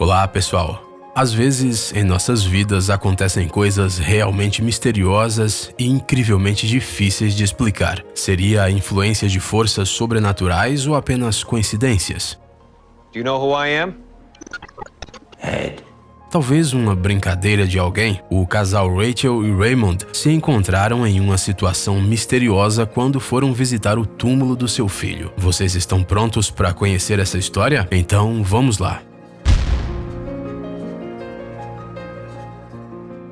Olá, pessoal! Às vezes, em nossas vidas acontecem coisas realmente misteriosas e incrivelmente difíceis de explicar. Seria a influência de forças sobrenaturais ou apenas coincidências? Do you know who I am? Head. Talvez uma brincadeira de alguém, o casal Rachel e Raymond se encontraram em uma situação misteriosa quando foram visitar o túmulo do seu filho. Vocês estão prontos para conhecer essa história? Então, vamos lá!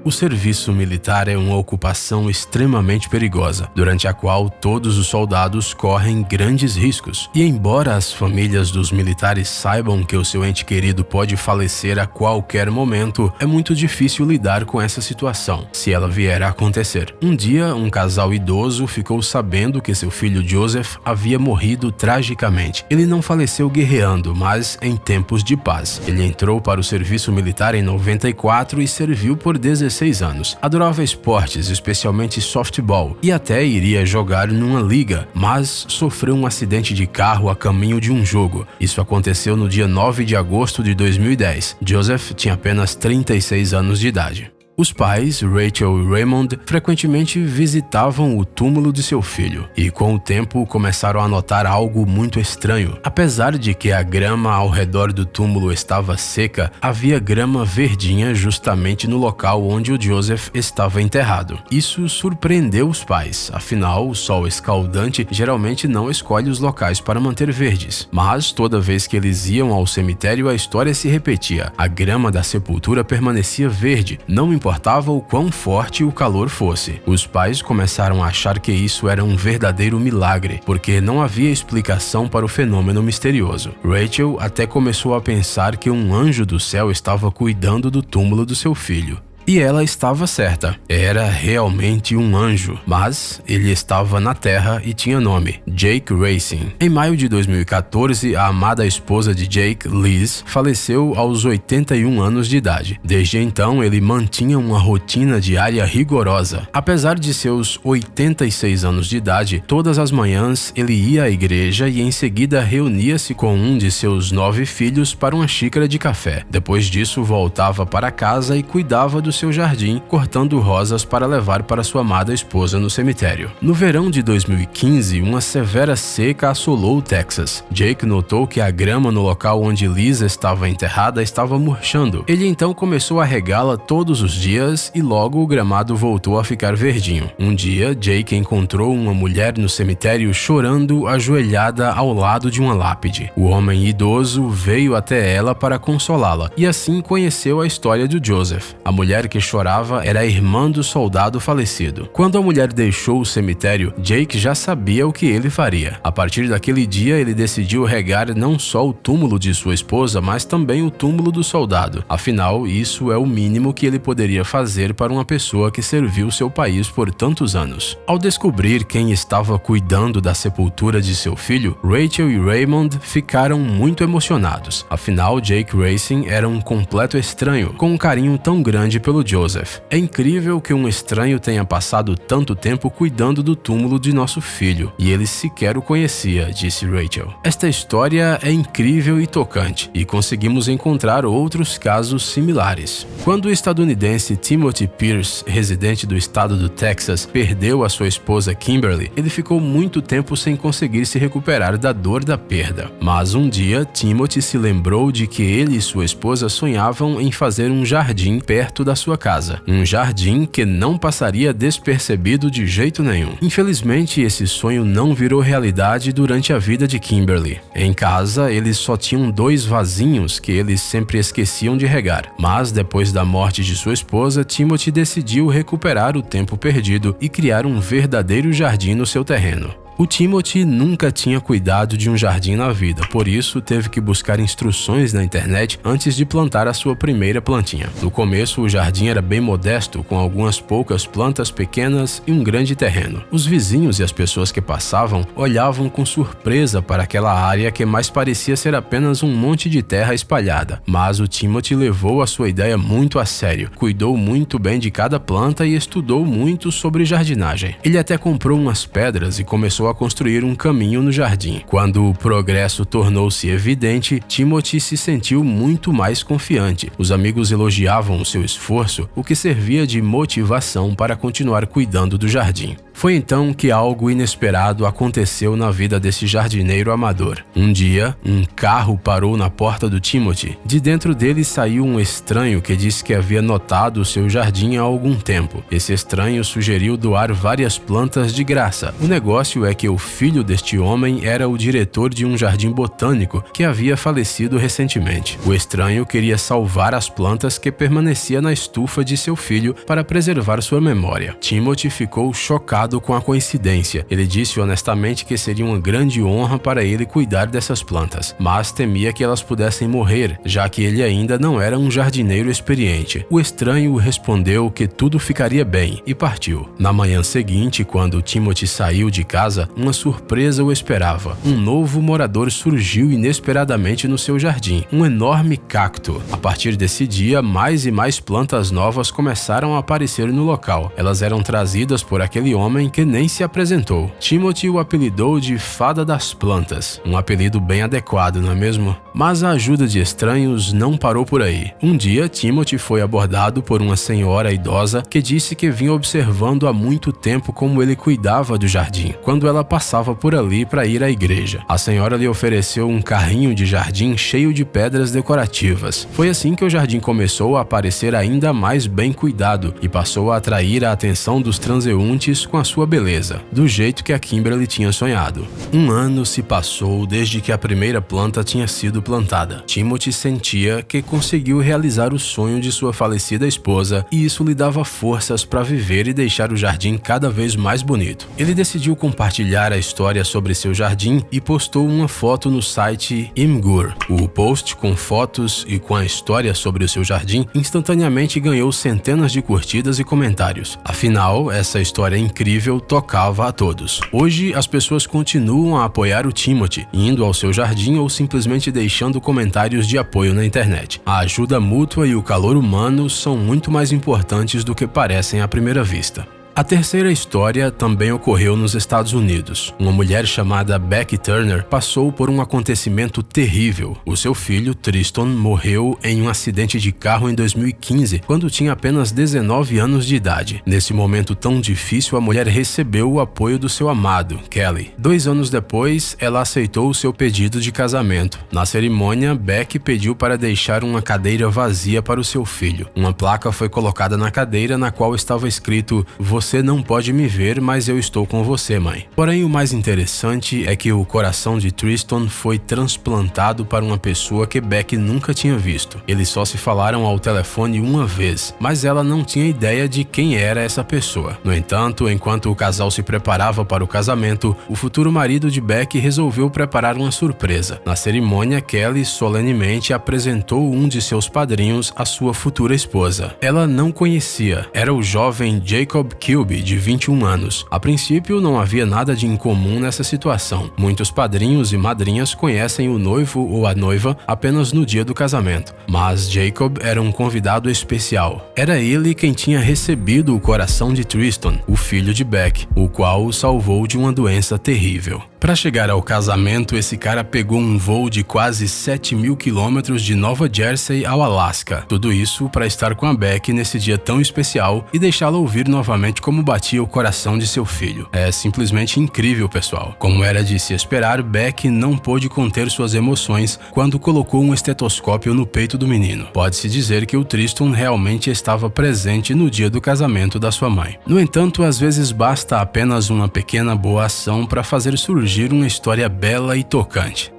O serviço militar é uma ocupação extremamente perigosa, durante a qual todos os soldados correm grandes riscos. E embora as famílias dos militares saibam que o seu ente querido pode falecer a qualquer momento, é muito difícil lidar com essa situação, se ela vier a acontecer. Um dia, um casal idoso ficou sabendo que seu filho Joseph havia morrido tragicamente. Ele não faleceu guerreando, mas em tempos de paz. Ele entrou para o serviço militar em 94 e serviu por 16 anos. Adorava esportes, especialmente softball, e até iria jogar numa liga, mas sofreu um acidente de carro a caminho de um jogo. Isso aconteceu no dia 9 de agosto de 2010. Joseph tinha apenas 36 anos de idade. Os pais, Rachel e Raymond, frequentemente visitavam o túmulo de seu filho e, com o tempo, começaram a notar algo muito estranho. Apesar de que a grama ao redor do túmulo estava seca, havia grama verdinha justamente no local onde o Joseph estava enterrado. Isso surpreendeu os pais, afinal, o sol escaldante geralmente não escolhe os locais para manter verdes. Mas, toda vez que eles iam ao cemitério, a história se repetia. A grama da sepultura permanecia verde, não importava o quão forte o calor fosse. Os pais começaram a achar que isso era um verdadeiro milagre, porque não havia explicação para o fenômeno misterioso. Rachel até começou a pensar que um anjo do céu estava cuidando do túmulo do seu filho. E ela estava certa, era realmente um anjo, mas ele estava na terra e tinha nome, Jake Racing. Em maio de 2014, a amada esposa de Jake, Liz, faleceu aos 81 anos de idade. Desde então, ele mantinha uma rotina diária rigorosa. Apesar de seus 86 anos de idade, todas as manhãs ele ia à igreja e em seguida reunia-se com um de seus 9 filhos para uma xícara de café. Depois disso, voltava para casa e cuidava do seu jardim, cortando rosas para levar para sua amada esposa no cemitério. No verão de 2015, uma severa seca assolou o Texas. Jake notou que a grama no local onde Liz estava enterrada estava murchando. Ele então começou a regá-la todos os dias e logo o gramado voltou a ficar verdinho. Um dia, Jake encontrou uma mulher no cemitério chorando ajoelhada ao lado de uma lápide. O homem idoso veio até ela para consolá-la e assim conheceu a história de Joseph. A mulher que chorava era a irmã do soldado falecido. Quando a mulher deixou o cemitério, Jake já sabia o que ele faria. A partir daquele dia, ele decidiu regar não só o túmulo de sua esposa, mas também o túmulo do soldado. Afinal, isso é o mínimo que ele poderia fazer para uma pessoa que serviu seu país por tantos anos. Ao descobrir quem estava cuidando da sepultura de seu filho, Rachel e Raymond ficaram muito emocionados. Afinal, Jake Racing era um completo estranho, com um carinho tão grande pelo Joseph. É incrível que um estranho tenha passado tanto tempo cuidando do túmulo de nosso filho, e ele sequer o conhecia, disse Rachel. Esta história é incrível e tocante, e conseguimos encontrar outros casos similares. Quando o estadunidense Timothy Pierce, residente do estado do Texas, perdeu a sua esposa Kimberly, ele ficou muito tempo sem conseguir se recuperar da dor da perda. Mas um dia, Timothy se lembrou de que ele e sua esposa sonhavam em fazer um jardim perto da sua casa. Um jardim que não passaria despercebido de jeito nenhum. Infelizmente, esse sonho não virou realidade durante a vida de Kimberly. Em casa, eles só tinham 2 vasinhos que eles sempre esqueciam de regar. Mas depois da morte de sua esposa, Timothy decidiu recuperar o tempo perdido e criar um verdadeiro jardim no seu terreno. O Timothy nunca tinha cuidado de um jardim na vida, por isso teve que buscar instruções na internet antes de plantar a sua primeira plantinha. No começo, o jardim era bem modesto, com algumas poucas plantas pequenas e um grande terreno. Os vizinhos e as pessoas que passavam olhavam com surpresa para aquela área que mais parecia ser apenas um monte de terra espalhada. Mas o Timothy levou a sua ideia muito a sério, cuidou muito bem de cada planta e estudou muito sobre jardinagem. Ele até comprou umas pedras e começou começou a construir um caminho no jardim. Quando o progresso tornou-se evidente, Timothy se sentiu muito mais confiante. Os amigos elogiavam o seu esforço, o que servia de motivação para continuar cuidando do jardim. Foi então que algo inesperado aconteceu na vida desse jardineiro amador. Um dia, um carro parou na porta do Timothy. De dentro dele saiu um estranho que disse que havia notado o seu jardim há algum tempo. Esse estranho sugeriu doar várias plantas de graça. O negócio é que o filho deste homem era o diretor de um jardim botânico que havia falecido recentemente. O estranho queria salvar as plantas que permaneciam na estufa de seu filho para preservar sua memória. Timothy ficou chocado com a coincidência. Ele disse honestamente que seria uma grande honra para ele cuidar dessas plantas, mas temia que elas pudessem morrer, já que ele ainda não era um jardineiro experiente. O estranho respondeu que tudo ficaria bem e partiu. Na manhã seguinte, quando Timothy saiu de casa, uma surpresa o esperava. Um novo morador surgiu inesperadamente no seu jardim, um enorme cacto. A partir desse dia, mais e mais plantas novas começaram a aparecer no local. Elas eram trazidas por aquele homem que nem se apresentou. Timothy o apelidou de Fada das Plantas, um apelido bem adequado, não é mesmo? Mas a ajuda de estranhos não parou por aí. Um dia, Timothy foi abordado por uma senhora idosa que disse que vinha observando há muito tempo como ele cuidava do jardim, quando ela passava por ali para ir à igreja. A senhora lhe ofereceu um carrinho de jardim cheio de pedras decorativas. Foi assim que o jardim começou a parecer ainda mais bem cuidado e passou a atrair a atenção dos transeuntes com a sua beleza, do jeito que a Kimberly tinha sonhado. Um ano se passou desde que a primeira planta tinha sido plantada. Timothy sentia que conseguiu realizar o sonho de sua falecida esposa e isso lhe dava forças para viver e deixar o jardim cada vez mais bonito. Ele decidiu compartilhar a história sobre seu jardim e postou uma foto no site Imgur. O post, com fotos e com a história sobre o seu jardim, instantaneamente ganhou centenas de curtidas e comentários. Afinal, essa história incrível tocava a todos. Hoje, as pessoas continuam a apoiar o Timothy, indo ao seu jardim ou simplesmente deixando comentários de apoio na internet. A ajuda mútua e o calor humano são muito mais importantes do que parecem à primeira vista. A terceira história também ocorreu nos Estados Unidos. Uma mulher chamada Becky Turner passou por um acontecimento terrível. O seu filho, Tristan, morreu em um acidente de carro em 2015, quando tinha apenas 19 anos de idade. Nesse momento tão difícil, a mulher recebeu o apoio do seu amado, Kelly. 2 anos depois, ela aceitou o seu pedido de casamento. Na cerimônia, Becky pediu para deixar uma cadeira vazia para o seu filho. Uma placa foi colocada na cadeira na qual estava escrito: "Você não pode me ver, mas eu estou com você, mãe." Porém, o mais interessante é que o coração de Tristan foi transplantado para uma pessoa que Becky nunca tinha visto. Eles só se falaram ao telefone uma vez, mas ela não tinha ideia de quem era essa pessoa. No entanto, enquanto o casal se preparava para o casamento, o futuro marido de Becky resolveu preparar uma surpresa. Na cerimônia, Kelly solenemente apresentou um de seus padrinhos à sua futura esposa. Ela não conhecia, era o jovem Jacob Kilby, de 21 anos. A princípio, não havia nada de incomum nessa situação. Muitos padrinhos e madrinhas conhecem o noivo ou a noiva apenas no dia do casamento. Mas Jacob era um convidado especial. Era ele quem tinha recebido o coração de Tristan, o filho de Beck, o qual o salvou de uma doença terrível. Para chegar ao casamento, esse cara pegou um voo de quase 7.000 quilômetros de Nova Jersey ao Alasca. Tudo isso para estar com a Becky nesse dia tão especial e deixá-la ouvir novamente como batia o coração de seu filho. É simplesmente incrível, pessoal. Como era de se esperar, Becky não pôde conter suas emoções quando colocou um estetoscópio no peito do menino. Pode-se dizer que o Tristan realmente estava presente no dia do casamento da sua mãe. No entanto, às vezes basta apenas uma pequena boa ação para fazer surgir uma história bela e tocante.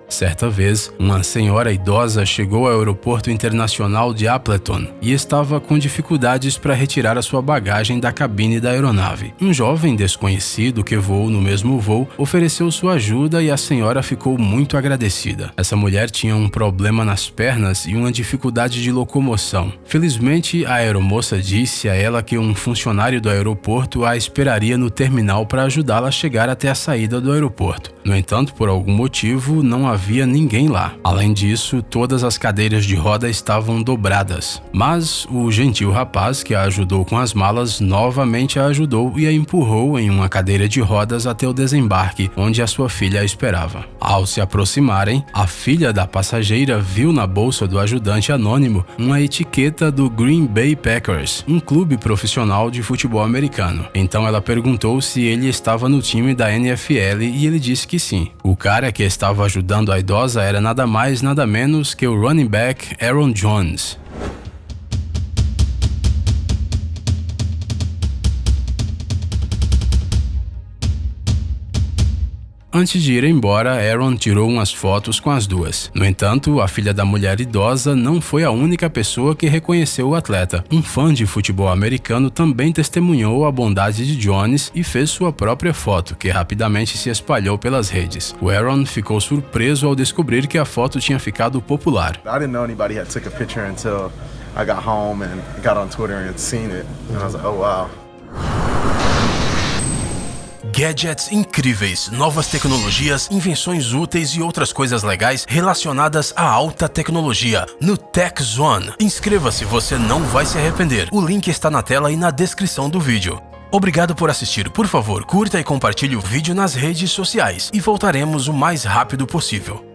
Certa vez, uma senhora idosa chegou ao aeroporto internacional de Appleton e estava com dificuldades para retirar a sua bagagem da cabine da aeronave. Um jovem desconhecido que voou no mesmo voo ofereceu sua ajuda e a senhora ficou muito agradecida. Essa mulher tinha um problema nas pernas e uma dificuldade de locomoção. Felizmente, a aeromoça disse a ela que um funcionário do aeroporto a esperaria no terminal para ajudá-la a chegar até a saída do aeroporto. No entanto, por algum motivo, não havia havia ninguém lá. Além disso, todas as cadeiras de roda estavam dobradas. Mas o gentil rapaz que a ajudou com as malas novamente a ajudou e a empurrou em uma cadeira de rodas até o desembarque, onde a sua filha a esperava. Ao se aproximarem, a filha da passageira viu na bolsa do ajudante anônimo uma etiqueta do Green Bay Packers, um clube profissional de futebol americano. Então ela perguntou se ele estava no time da NFL e ele disse que sim. O cara que estava ajudando a idosa era nada mais nada menos que o running back Aaron Jones. Antes de ir embora, Aaron tirou umas fotos com as duas. No entanto, a filha da mulher idosa não foi a única pessoa que reconheceu o atleta. Um fã de futebol americano também testemunhou a bondade de Jones e fez sua própria foto, que rapidamente se espalhou pelas redes. O Aaron ficou surpreso ao descobrir que a foto tinha ficado popular. I didn't know anybody had took a picture until I got home and got on Twitter and seen it. And I was like, oh wow. Gadgets incríveis, novas tecnologias, invenções úteis e outras coisas legais relacionadas à alta tecnologia no Tech Zone. Inscreva-se, você não vai se arrepender. O link está na tela e na descrição do vídeo. Obrigado por assistir. Por favor, curta e compartilhe o vídeo nas redes sociais e voltaremos o mais rápido possível.